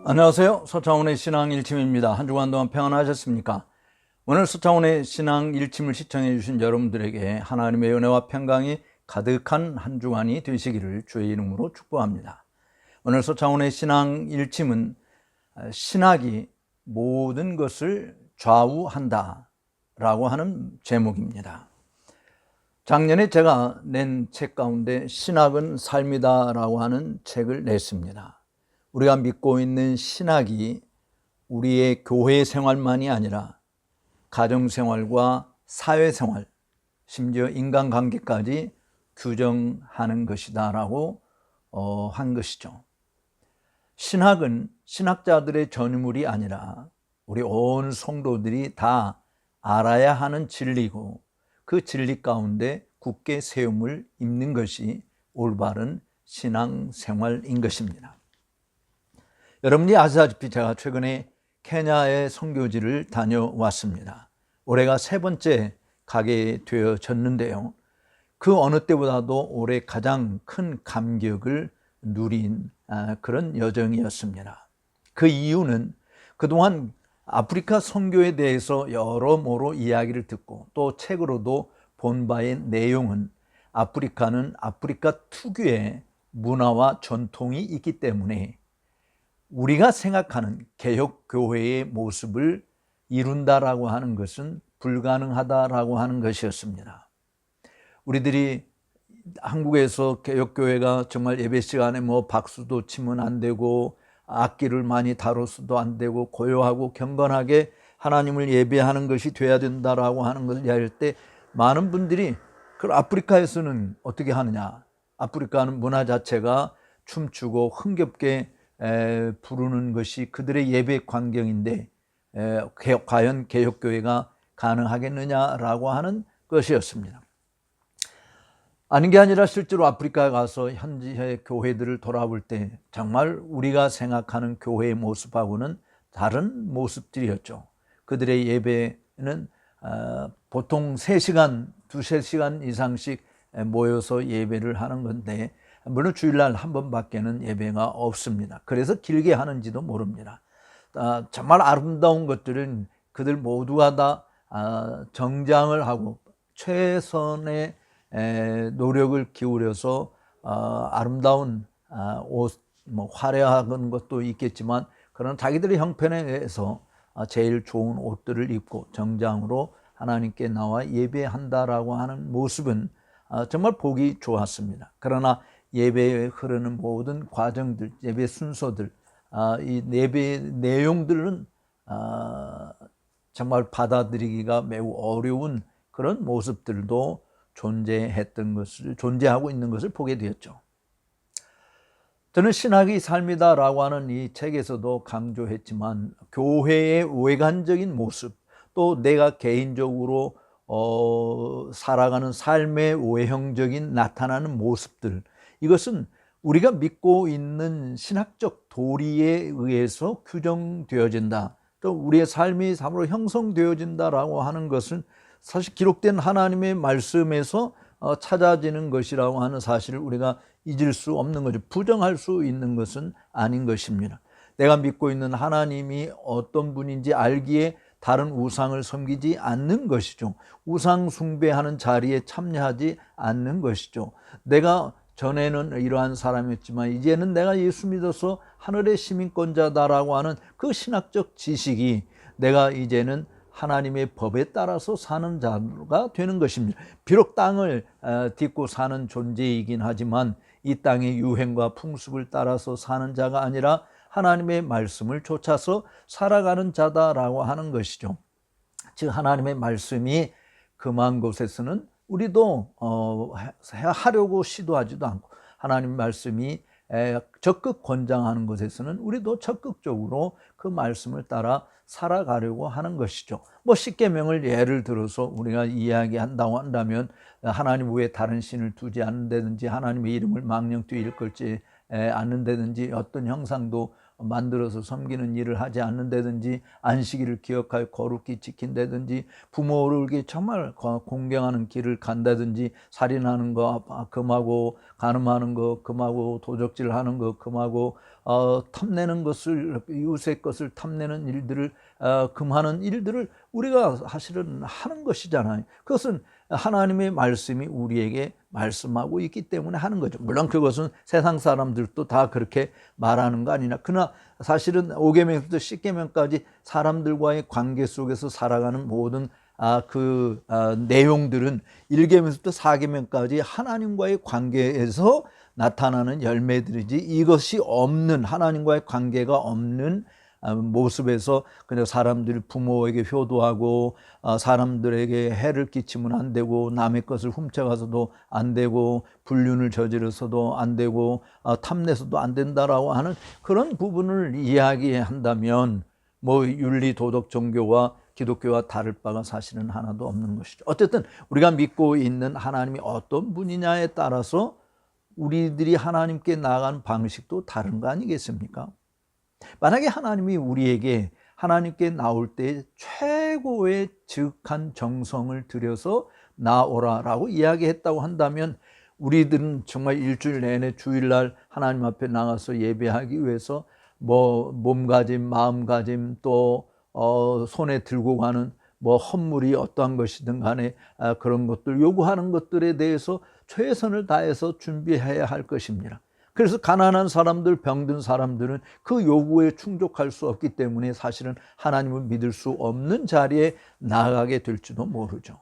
안녕하세요. 서창훈의 신앙 일침입니다. 한 주간 동안 평안하셨습니까? 오늘 서창훈의 신앙 일침을 시청해 주신 여러분들에게 하나님의 은혜와 평강이 가득한 한 주간이 되시기를 주의 이름으로 축복합니다. 오늘 서창훈의 신앙 일침은 신학이 모든 것을 좌우한다 라고 하는 제목입니다. 작년에 제가 낸 책 가운데 신학은 삶이다 라고 하는 책을 냈습니다. 우리가 믿고 있는 신학이 우리의 교회 생활만이 아니라 가정생활과 사회생활, 심지어 인간관계까지 규정하는 것이다 라고 한 것이죠. 신학은 신학자들의 전유물이 아니라 우리 온 성도들이 다 알아야 하는 진리고 그 진리 가운데 굳게 세움을 입는 것이 올바른 신앙생활인 것입니다. 여러분이 아시다시피 제가 최근에 케냐의 선교지를 다녀왔습니다. 올해가 세 번째 가게 되어졌는데요. 그 어느 때보다도 올해 가장 큰 감격을 누린 그런 여정이었습니다. 그 이유는 그동안 아프리카 선교에 대해서 여러모로 이야기를 듣고 또 책으로도 본 바의 내용은 아프리카는 아프리카 특유의 문화와 전통이 있기 때문에 우리가 생각하는 개혁교회의 모습을 이룬다라고 하는 것은 불가능하다라고 하는 것이었습니다. 우리들이 한국에서 개혁교회가 정말 예배 시간에 박수도 치면 안 되고 악기를 많이 다뤄서도 안 되고 고요하고 경건하게 하나님을 예배하는 것이 돼야 된다라고 하는 것을 이야기할 때 많은 분들이 그 아프리카에서는 어떻게 하느냐, 아프리카는 문화 자체가 춤추고 흥겹게 부르는 것이 그들의 예배 광경인데 과연 개혁교회가 가능하겠느냐라고 하는 것이었습니다. 아닌 게 아니라 실제로 아프리카에 가서 현지의 교회들을 돌아볼 때 정말 우리가 생각하는 교회의 모습하고는 다른 모습들이었죠. 그들의 예배는 보통 3시간, 2-3시간 이상씩 모여서 예배를 하는 건데 물론 주일날 한 번밖에는 예배가 없습니다. 그래서 길게 하는지도 모릅니다. 정말 아름다운 것들은 그들 모두가 다 정장을 하고 최선의 노력을 기울여서 아름다운 옷, 화려한 것도 있겠지만 그런 자기들의 형편에 의해서 제일 좋은 옷들을 입고 정장으로 하나님께 나와 예배한다라고 하는 모습은 정말 보기 좋았습니다. 그러나 예배에 흐르는 모든 과정들, 예배 순서들, 이 예배 내용들은 정말 받아들이기가 매우 어려운 그런 모습들도 존재하고 있는 것을 보게 되었죠. 저는 신학이 삶이다라고 하는 이 책에서도 강조했지만 교회의 외관적인 모습, 또 내가 개인적으로 살아가는 삶의 외형적인 나타나는 모습들, 이것은 우리가 믿고 있는 신학적 도리에 의해서 규정되어진다. 또 우리의 삶이 삶으로 형성되어진다라고 하는 것은 사실 기록된 하나님의 말씀에서 찾아지는 것이라고 하는 사실을 우리가 잊을 수 없는 거죠. 부정할 수 있는 것은 아닌 것입니다. 내가 믿고 있는 하나님이 어떤 분인지 알기에 다른 우상을 섬기지 않는 것이죠. 우상 숭배하는 자리에 참여하지 않는 것이죠. 내가 전에는 이러한 사람이었지만 이제는 내가 예수 믿어서 하늘의 시민권자다라고 하는 그 신학적 지식이 내가 이제는 하나님의 법에 따라서 사는 자가 되는 것입니다. 비록 땅을 딛고 사는 존재이긴 하지만 이 땅의 유행과 풍습을 따라서 사는 자가 아니라 하나님의 말씀을 쫓아서 살아가는 자다라고 하는 것이죠. 즉 하나님의 말씀이 금한 곳에서는 우리도 하려고 시도하지도 않고 하나님 말씀이 적극 권장하는 것에서는 우리도 적극적으로 그 말씀을 따라 살아가려고 하는 것이죠. 십계명을 예를 들어서 우리가 이야기한다고 한다면 하나님 외에 다른 신을 두지 않는다든지 하나님의 이름을 망령되이 일컬지 않는다든지 어떤 형상도 만들어서 섬기는 일을 하지 않는다든지, 안식일을 기억하여 거룩히 지킨다든지, 부모를 정말 공경하는 길을 간다든지, 살인하는 거 금하고, 간음하는 거 금하고, 도적질하는 거 금하고, 탐내는 것을, 이웃의 것을 탐내는 일들을 금하는 일들을 우리가 사실은 하는 것이잖아요. 그것은 하나님의 말씀이 우리에게 말씀하고 있기 때문에 하는 거죠. 물론 그것은 세상 사람들도 다 그렇게 말하는 거 아니냐. 그러나 사실은 5계명부터 10계명까지 사람들과의 관계 속에서 살아가는 모든 내용들은 1계명부터 4계명까지 하나님과의 관계에서 나타나는 열매들이지, 이것이 없는, 하나님과의 관계가 없는 모습에서 그냥 사람들이 부모에게 효도하고, 사람들에게 해를 끼치면 안 되고, 남의 것을 훔쳐가서도 안 되고, 불륜을 저질러서도 안 되고, 탐내서도 안 된다라고 하는 그런 부분을 이야기한다면 윤리 도덕 종교와 기독교와 다를 바가 사실은 하나도 없는 것이죠. 어쨌든 우리가 믿고 있는 하나님이 어떤 분이냐에 따라서 우리들이 하나님께 나아가는 방식도 다른 거 아니겠습니까? 만약에 하나님이 우리에게 하나님께 나올 때 최고의 지극한 정성을 들여서 나오라라고 이야기했다고 한다면, 우리들은 정말 일주일 내내 주일날 하나님 앞에 나가서 예배하기 위해서 몸가짐, 마음가짐, 또 손에 들고 가는 헌물이 어떠한 것이든 간에 그런 것들, 요구하는 것들에 대해서 최선을 다해서 준비해야 할 것입니다. 그래서 가난한 사람들, 병든 사람들은 그 요구에 충족할 수 없기 때문에 사실은 하나님을 믿을 수 없는 자리에 나아가게 될지도 모르죠.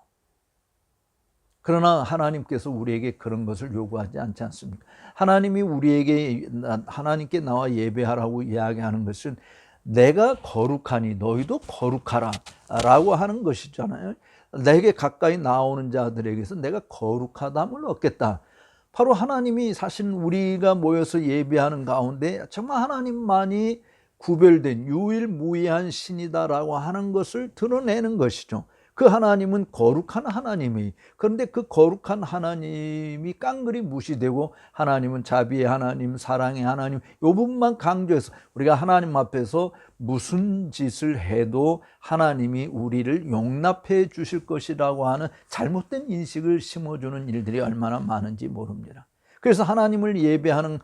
그러나 하나님께서 우리에게 그런 것을 요구하지 않지 않습니까? 하나님이 우리에게 하나님께 나와 예배하라고 이야기하는 것은 내가 거룩하니 너희도 거룩하라 라고 하는 것이잖아요. 내게 가까이 나오는 자들에게서 내가 거룩하담을 얻겠다. 바로 하나님이 사실 우리가 모여서 예배하는 가운데 정말 하나님만이 구별된 유일무이한 신이다라고 하는 것을 드러내는 것이죠. 그 하나님은 거룩한 하나님이, 그런데 그 거룩한 하나님이 깡그리 무시되고, 하나님은 자비의 하나님, 사랑의 하나님, 이 부분만 강조해서 우리가 하나님 앞에서 무슨 짓을 해도 하나님이 우리를 용납해 주실 것이라고 하는 잘못된 인식을 심어주는 일들이 얼마나 많은지 모릅니다. 그래서 하나님을 예배하는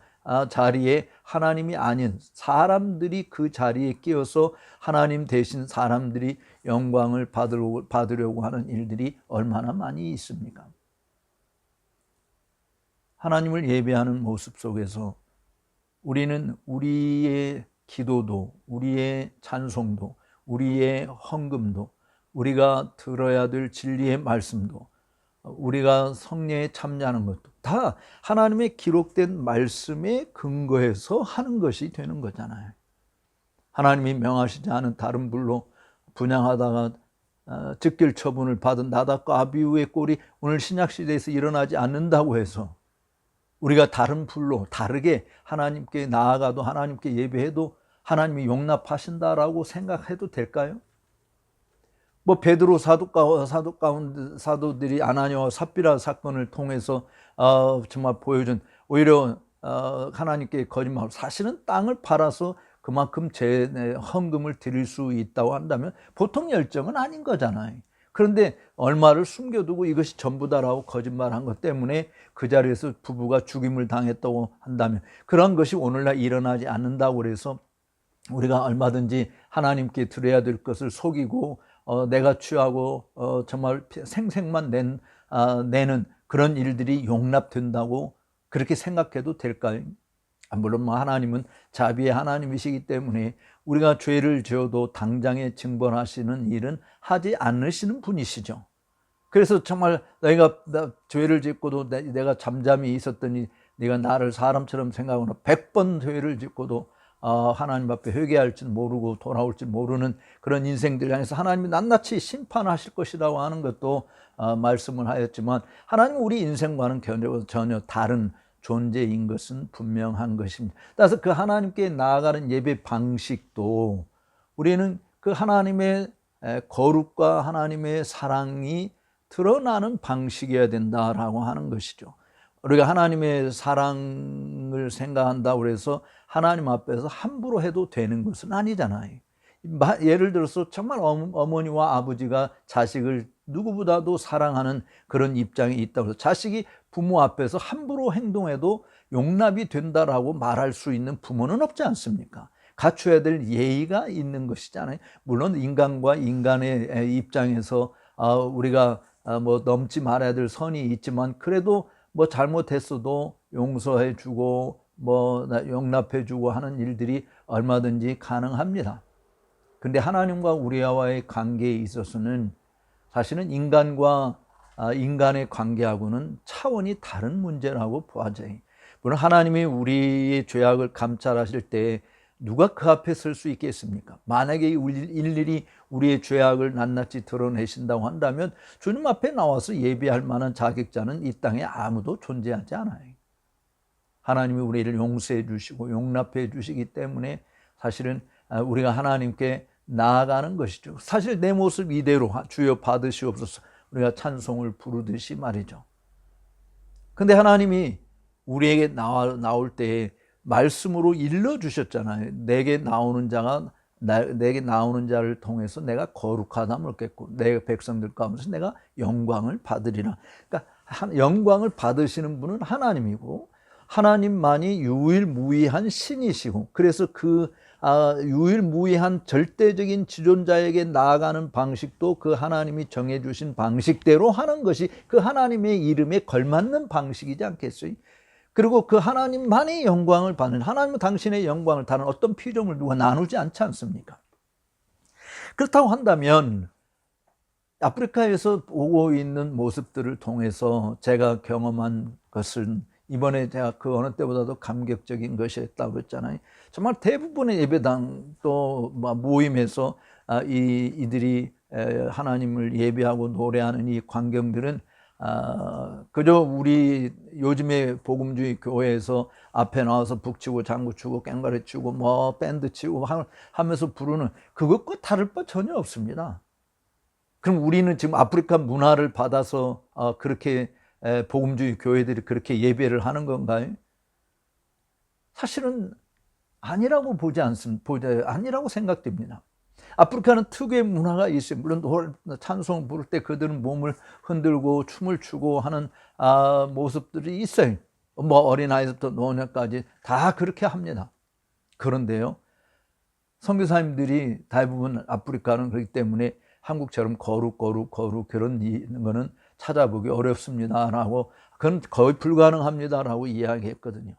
자리에 하나님이 아닌 사람들이 그 자리에 끼어서 하나님 대신 사람들이 영광을 받으려고 하는 일들이 얼마나 많이 있습니까? 하나님을 예배하는 모습 속에서 우리는 우리의 기도도, 우리의 찬송도, 우리의 헌금도, 우리가 들어야 될 진리의 말씀도, 우리가 성례에 참여하는 것도 다 하나님의 기록된 말씀에 근거해서 하는 것이 되는 거잖아요. 하나님이 명하시지 않은 다른 불로 분향하다가 즉결 처분을 받은 나답과 아비후의 꼴이 오늘 신약시대에서 일어나지 않는다고 해서 우리가 다른 불로 다르게 하나님께 나아가도, 하나님께 예배해도 하나님이 용납하신다라고 생각해도 될까요? 베드로 사도들이 아나니아와 삽비라 사건을 통해서 정말 보여준, 오히려 하나님께 거짓말, 사실은 땅을 팔아서 그만큼 헌금을 드릴 수 있다고 한다면 보통 열정은 아닌 거잖아요. 그런데 얼마를 숨겨두고 이것이 전부다라고 거짓말한 것 때문에 그 자리에서 부부가 죽임을 당했다고 한다면, 그런 것이 오늘날 일어나지 않는다고 해서 우리가 얼마든지 하나님께 드려야 될 것을 속이고 내가 취하고 정말 생색만 내는 그런 일들이 용납된다고 그렇게 생각해도 될까요? 물론 하나님은 자비의 하나님이시기 때문에 우리가 죄를 지어도 당장에 징벌하시는 일은 하지 않으시는 분이시죠. 그래서 정말 내가 죄를 짓고도 내가 잠잠히 있었더니 네가 나를 사람처럼 생각하거나 100번 죄를 짓고도 하나님 앞에 회개할 줄 모르고 돌아올 줄 모르는 그런 인생들 향해서 하나님이 낱낱이 심판하실 것이라고 하는 것도 말씀을 하였지만, 하나님은 우리 인생과는 전혀 다른 존재인 것은 분명한 것입니다. 따라서 그 하나님께 나아가는 예배 방식도 우리는 그 하나님의 거룩과 하나님의 사랑이 드러나는 방식이어야 된다라고 하는 것이죠. 우리가 하나님의 사랑을 생각한다고 해서 하나님 앞에서 함부로 해도 되는 것은 아니잖아요. 예를 들어서 정말 어머니와 아버지가 자식을 누구보다도 사랑하는 그런 입장이 있다고 해서 자식이 부모 앞에서 함부로 행동해도 용납이 된다라고 말할 수 있는 부모는 없지 않습니까? 갖춰야 될 예의가 있는 것이잖아요. 물론 인간과 인간의 입장에서 우리가 뭐 넘지 말아야 될 선이 있지만 그래도 뭐 잘못했어도 용서해 주고 뭐 용납해 주고 하는 일들이 얼마든지 가능합니다. 근데 하나님과 우리와의 관계에 있어서는 사실은 인간과 인간의 관계하고는 차원이 다른 문제라고 보아져요. 물론 하나님이 우리의 죄악을 감찰하실 때 누가 그 앞에 설 수 있겠습니까? 만약에 일일이 우리의 죄악을 낱낱이 드러내신다고 한다면 주님 앞에 나와서 예배할 만한 자격자는 이 땅에 아무도 존재하지 않아요. 하나님이 우리를 용서해 주시고 용납해 주시기 때문에 사실은 우리가 하나님께 나아가는 것이죠. 사실 내 모습 이대로 주여 받으시옵소서 우리가 찬송을 부르듯이 말이죠. 근데 하나님이 우리에게 나올 때에 말씀으로 일러주셨잖아요. 내게 나오는 자를 통해서 내가 거룩하다함을 얻겠고 내 백성들 가운데서 내가 영광을 받으리라. 그러니까 영광을 받으시는 분은 하나님이고 하나님만이 유일무이한 신이시고 그래서 그 유일무이한 절대적인 지존자에게 나아가는 방식도 그 하나님이 정해주신 방식대로 하는 것이 그 하나님의 이름에 걸맞는 방식이지 않겠어요? 그리고 그 하나님만이 영광을 받는 하나님은 당신의 영광을 다른 어떤 피조물 누가 나누지 않지 않습니까? 그렇다고 한다면 아프리카에서 보고 있는 모습들을 통해서 제가 경험한 것은 이번에 제가 그 어느 때보다도 감격적인 것이었다고 했잖아요. 정말 대부분의 예배당 또 모임에서 이들이 하나님을 예배하고 노래하는 이 광경들은 그저 우리 요즘에 복음주의 교회에서 앞에 나와서 북치고 장구치고 꽹과리 치고 뭐 밴드 치고 하면서 부르는 그것과 다를 바 전혀 없습니다. 그럼 우리는 지금 아프리카 문화를 받아서 그렇게 복음주의 교회들이 그렇게 예배를 하는 건가요? 사실은 아니라고 아니라고 생각됩니다. 아프리카는 특유의 문화가 있어요. 물론 찬송 부를 때 그들은 몸을 흔들고 춤을 추고 하는 모습들이 있어요. 뭐 어린아이부터 노년까지 다 그렇게 합니다. 그런데요, 선교사님들이 대부분 아프리카는 그렇기 때문에 한국처럼 거룩 그런 거는 찾아보기 어렵습니다라고 그건 거의 불가능합니다라고 이야기했거든요.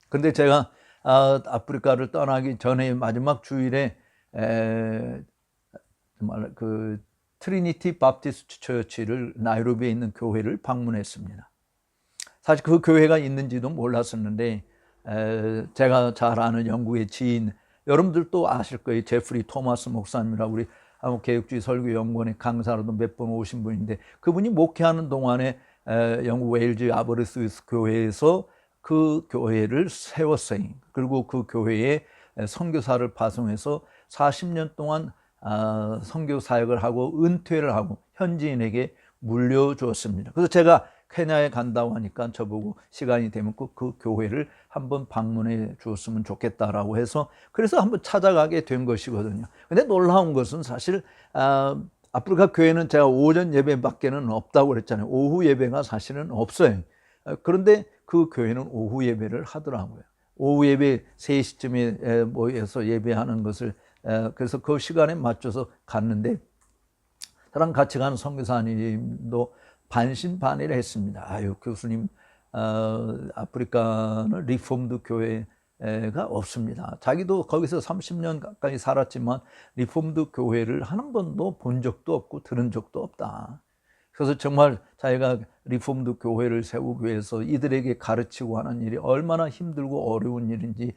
근데 제가 아프리카를 떠나기 전에 마지막 주일에 정말 그 트리니티 바프티스트 처치를 나이로비에 있는 교회를 방문했습니다. 사실 그 교회가 있는지도 몰랐었는데 제가 잘 아는 영국의 지인 여러분들도 아실 거예요. 제프리 토마스 목사님이라고 우리 한국개혁주의 설교연구원의 강사로도 몇 번 오신 분인데 그분이 목회하는 동안에 영국 웨일즈 아버리스위스 교회에서 그 교회를 세웠어요. 그리고 그 교회에 선교사를 파송해서 40년 동안 선교 사역을 하고 은퇴를 하고 현지인에게 물려주었습니다. 그래서 제가 케냐에 간다고 하니까 저보고 시간이 되면 그 교회를 한번 방문해 주었으면 좋겠다라고 해서 그래서 한번 찾아가게 된 것이거든요. 근데 놀라운 것은 사실 아프리카 교회는 제가 오전 예배밖에는 없다고 그랬잖아요. 오후 예배가 사실은 없어요. 그런데 그 교회는 오후 예배를 하더라고요. 오후 예배 3시쯤에 모여서 예배하는 것을 그래서 그 시간에 맞춰서 갔는데 저랑 같이 간 선교사님도 반신반의를 했습니다. 아유 교수님 아프리카는 리폼드 교회가 없습니다. 자기도 거기서 30년 가까이 살았지만 리폼드 교회를 한 번도 본 적도 없고 들은 적도 없다. 그래서 정말 자기가 리폼드 교회를 세우기 위해서 이들에게 가르치고 하는 일이 얼마나 힘들고 어려운 일인지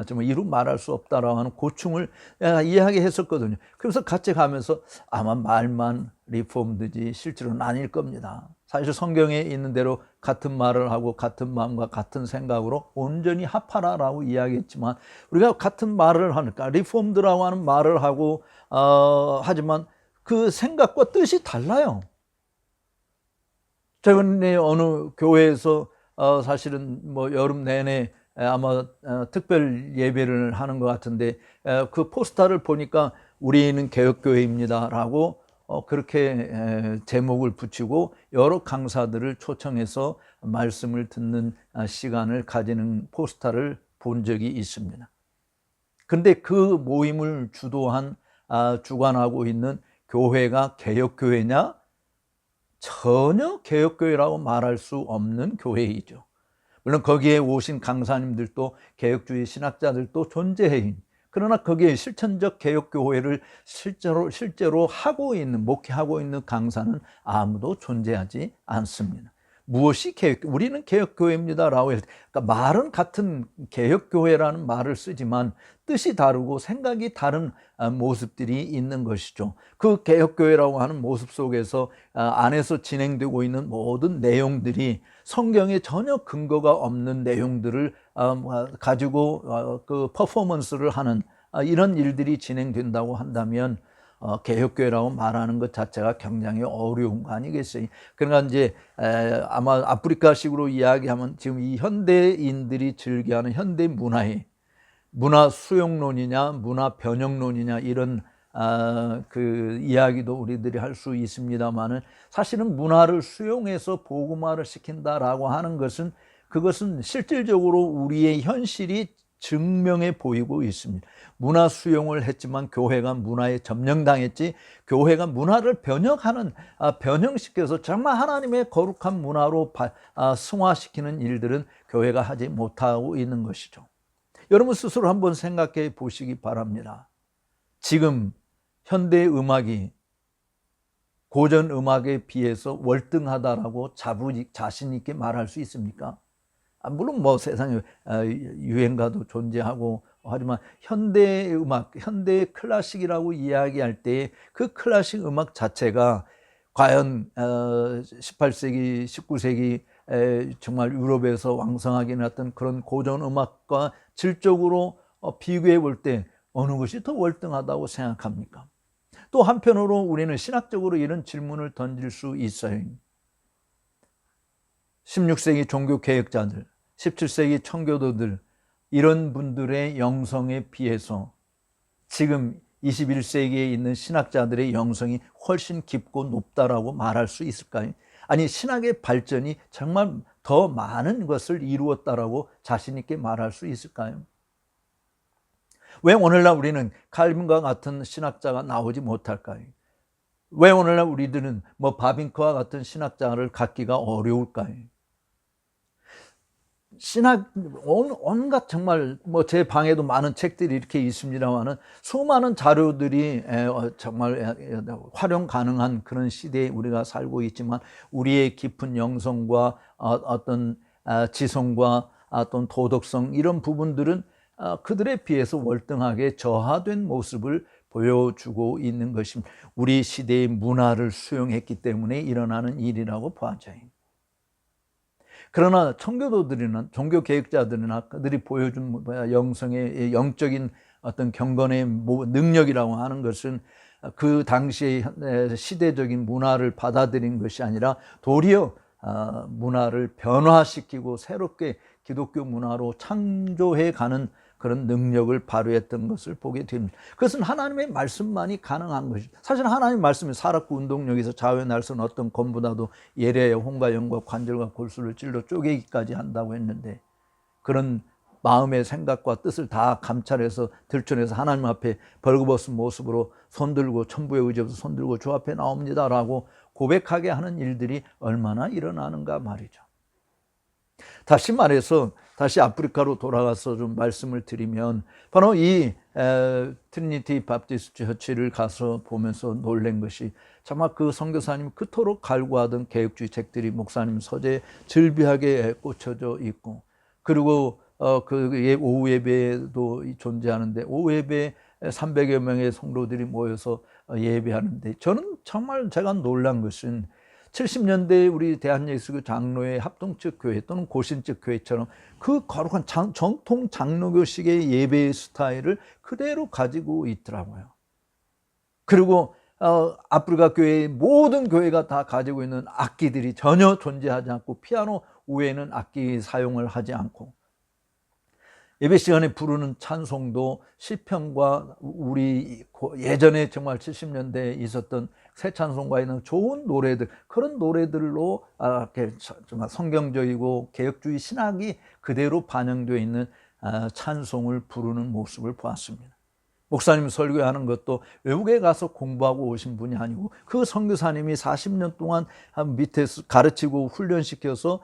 정말 이루 말할 수 없다라고 하는 고충을 이야기했었거든요. 그래서 같이 가면서 아마 말만 리폼드지 실제로는 아닐 겁니다. 사실 성경에 있는 대로 같은 말을 하고 같은 마음과 같은 생각으로 온전히 합하라라고 이야기했지만 우리가 같은 말을 하니까 리폼드라고 하는 말을 하고 하지만 그 생각과 뜻이 달라요. 최근에 어느 교회에서 사실은 뭐 여름 내내 아마 특별 예배를 하는 것 같은데 그 포스터를 보니까 우리는 개혁교회입니다라고 그렇게 제목을 붙이고 여러 강사들을 초청해서 말씀을 듣는 시간을 가지는 포스터를 본 적이 있습니다. 근데 그 모임을 주관하고 있는 교회가 개혁교회냐? 전혀 개혁교회라고 말할 수 없는 교회이죠. 물론 거기에 오신 강사님들도 개혁주의 신학자들도 존재해요. 그러나 거기에 실천적 개혁교회를 실제로 하고 있는, 목회하고 있는 강사는 아무도 존재하지 않습니다. 무엇이 우리는 개혁교회입니다라고 해서, 그러니까 말은 같은 개혁교회라는 말을 쓰지만 뜻이 다르고 생각이 다른 모습들이 있는 것이죠. 그 개혁교회라고 하는 모습 속에서 안에서 진행되고 있는 모든 내용들이 성경에 전혀 근거가 없는 내용들을 가지고 그 퍼포먼스를 하는 이런 일들이 진행된다고 한다면 개혁교회라고 말하는 것 자체가 굉장히 어려운 거 아니겠어요? 그러니까 이제 아마 아프리카식으로 이야기하면 지금 이 현대인들이 즐겨하는 현대 문화에 문화 수용론이냐 문화 변형론이냐 이런 그 이야기도 우리들이 할 수 있습니다만은 사실은 문화를 수용해서 복음화를 시킨다라고 하는 것은 그것은 실질적으로 우리의 현실이 증명해 보이고 있습니다. 문화 수용을 했지만 교회가 문화에 점령당했지, 교회가 문화를 변형시켜서 정말 하나님의 거룩한 문화로 승화시키는 일들은 교회가 하지 못하고 있는 것이죠. 여러분 스스로 한번 생각해 보시기 바랍니다. 지금 현대 음악이 고전 음악에 비해서 월등하다라고 자신 있게 말할 수 있습니까? 물론 뭐 세상에 유행가도 존재하고 하지만 현대 음악, 현대 클래식이라고 이야기할 때 그 클래식 음악 자체가 과연 18세기, 19세기 정말 유럽에서 왕성하게 났던 그런 고전 음악과 질적으로 비교해 볼 때 어느 것이 더 월등하다고 생각합니까? 또 한편으로 우리는 신학적으로 이런 질문을 던질 수 있어요. 16세기 종교개혁자들, 17세기 청교도들 이런 분들의 영성에 비해서 지금 21세기에 있는 신학자들의 영성이 훨씬 깊고 높다라고 말할 수 있을까요? 아니 신학의 발전이 정말 더 많은 것을 이루었다라고 자신 있게 말할 수 있을까요? 왜 오늘날 우리는 칼빈과 같은 신학자가 나오지 못할까요? 왜 오늘날 우리들은 뭐 바빙크와 같은 신학자를 갖기가 어려울까요? 신학 온갖 정말 뭐 제 방에도 많은 책들이 이렇게 있습니다만은 수많은 자료들이 정말 활용 가능한 그런 시대에 우리가 살고 있지만 우리의 깊은 영성과 어떤 지성과 어떤 도덕성 이런 부분들은 그들에 비해서 월등하게 저하된 모습을 보여주고 있는 것입니다. 우리 시대의 문화를 수용했기 때문에 일어나는 일이라고 봐져요. 그러나 청교도들이나 종교개혁자들이나 그들이 보여준 영성의 영적인 어떤 경건의 능력이라고 하는 것은 그 당시의 시대적인 문화를 받아들인 것이 아니라 도리어 문화를 변화시키고 새롭게 기독교 문화로 창조해가는 그런 능력을 발휘했던 것을 보게 됩니다. 그것은 하나님의 말씀만이 가능한 것이죠. 사실 하나님의 말씀이 사락구 운동력에서 좌우의 날선 어떤 검보다도 예리하여 혼과 영과 관절과 골수를 찔러 쪼개기까지 한다고 했는데 그런 마음의 생각과 뜻을 다 감찰해서 들춰내서 하나님 앞에 벌거벗은 모습으로 손들고 천부의 의지 없어 손들고 주 앞에 나옵니다라고 고백하게 하는 일들이 얼마나 일어나는가 말이죠. 다시 말해서 다시 아프리카로 돌아가서 좀 말씀을 드리면 바로 이 트리니티 바프티스트 처치를 가서 보면서 놀란 것이 정말 그 선교사님이 그토록 갈구하던 개혁주의 책들이 목사님 서재에 즐비하게 꽂혀져 있고 그리고 그 오후 예배도 존재하는데 오후 예배에 300여 명의 성도들이 모여서 예배하는데 저는 정말 제가 놀란 것은 70년대 우리 대한예수교 장로회 합동측 교회 또는 고신측 교회처럼 그 거룩한 정통 장로교식의 예배 스타일을 그대로 가지고 있더라고요. 그리고 아프리카 교회의 모든 교회가 다 가지고 있는 악기들이 전혀 존재하지 않고 피아노 외에는 악기 사용을 하지 않고 예배 시간에 부르는 찬송도 시편과 우리 예전에 정말 70년대에 있었던 새 찬송가에 있는 좋은 노래들, 그런 노래들로 이렇게 정말 성경적이고 개혁주의 신학이 그대로 반영되어 있는 찬송을 부르는 모습을 보았습니다. 목사님 설교하는 것도 외국에 가서 공부하고 오신 분이 아니고 그 선교사님이 40년 동안 밑에서 가르치고 훈련시켜서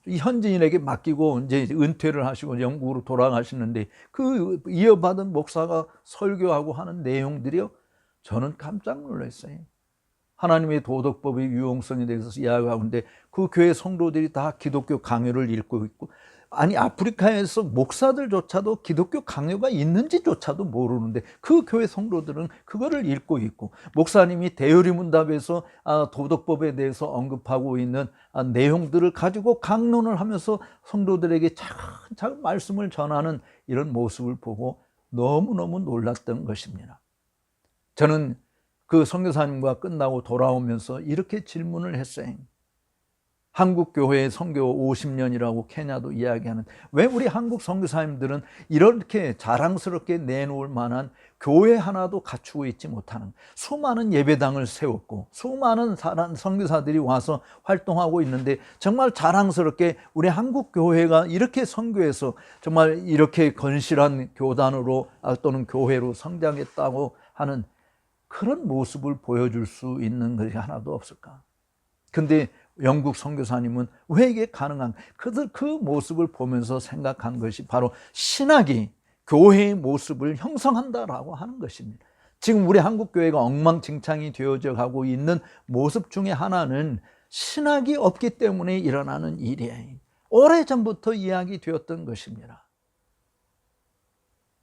현지인에게 맡기고 이제 은퇴를 하시고 영국으로 돌아가시는데 그 이어받은 목사가 설교하고 하는 내용들이요, 저는 깜짝 놀랐어요. 하나님의 도덕법의 유용성에 대해서 이야기하는데 그 교회 성도들이 다 기독교 강요를 읽고 있고, 아니 아프리카에서 목사들조차도 기독교 강요가 있는지조차도 모르는데 그 교회 성도들은 그거를 읽고 있고, 목사님이 대요리 문답에서 도덕법에 대해서 언급하고 있는 내용들을 가지고 강론을 하면서 성도들에게 차근차근 말씀을 전하는 이런 모습을 보고 너무너무 놀랐던 것입니다. 저는 그 선교사님과 끝나고 돌아오면서 이렇게 질문을 했어요. 한국 교회의 선교 50년이라고 케냐도 이야기하는, 왜 우리 한국 선교사님들은 이렇게 자랑스럽게 내놓을 만한 교회 하나도 갖추고 있지 못하는, 수많은 예배당을 세웠고 수많은 선교사들이 와서 활동하고 있는데 정말 자랑스럽게 우리 한국 교회가 이렇게 선교해서 정말 이렇게 건실한 교단으로 또는 교회로 성장했다고 하는 그런 모습을 보여줄 수 있는 것이 하나도 없을까? 근데 영국 선교사님은 왜 이게 가능한, 그 모습을 보면서 생각한 것이 바로 신학이 교회의 모습을 형성한다라고 하는 것입니다. 지금 우리 한국 교회가 엉망진창이 되어져 가고 있는 모습 중에 하나는 신학이 없기 때문에 일어나는 일이에요. 오래전부터 이야기되었던 것입니다.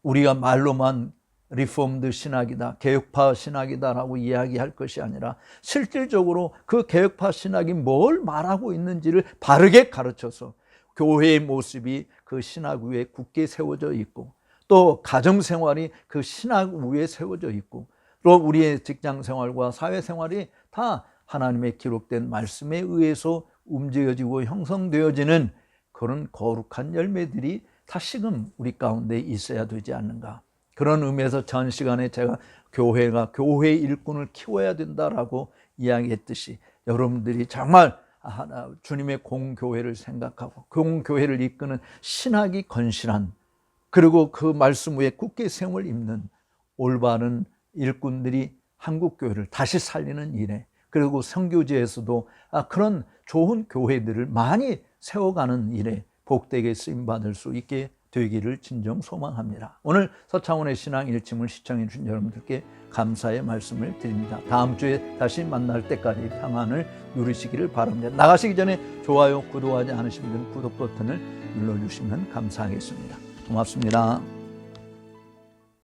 우리가 말로만 리폼드 신학이다, 개혁파 신학이다라고 이야기할 것이 아니라 실질적으로 그 개혁파 신학이 뭘 말하고 있는지를 바르게 가르쳐서 교회의 모습이 그 신학 위에 굳게 세워져 있고, 또 가정생활이 그 신학 위에 세워져 있고, 또 우리의 직장생활과 사회생활이 다 하나님의 기록된 말씀에 의해서 움직여지고 형성되어지는 그런 거룩한 열매들이 다시금 우리 가운데 있어야 되지 않는가. 그런 의미에서 전 시간에 제가 교회가 교회의 일꾼을 키워야 된다라고 이야기했듯이, 여러분들이 정말 주님의 공교회를 생각하고 공교회를 이끄는 신학이 건실한, 그리고 그 말씀 위에 굳게 세움을 입는 올바른 일꾼들이 한국교회를 다시 살리는 일에, 그리고 선교지에서도 그런 좋은 교회들을 많이 세워가는 일에 복되게 쓰임받을 수 있게 되기를 진정 소망합니다. 오늘 서창원의 신앙 일침을 시청해 주신 여러분들께 감사의 말씀을 드립니다. 다음 주에 다시 만날 때까지 평안을 누리시기를 바랍니다. 나가시기 전에 좋아요, 구독하지 않으신 분들은 구독 버튼을 눌러주시면 감사하겠습니다. 고맙습니다.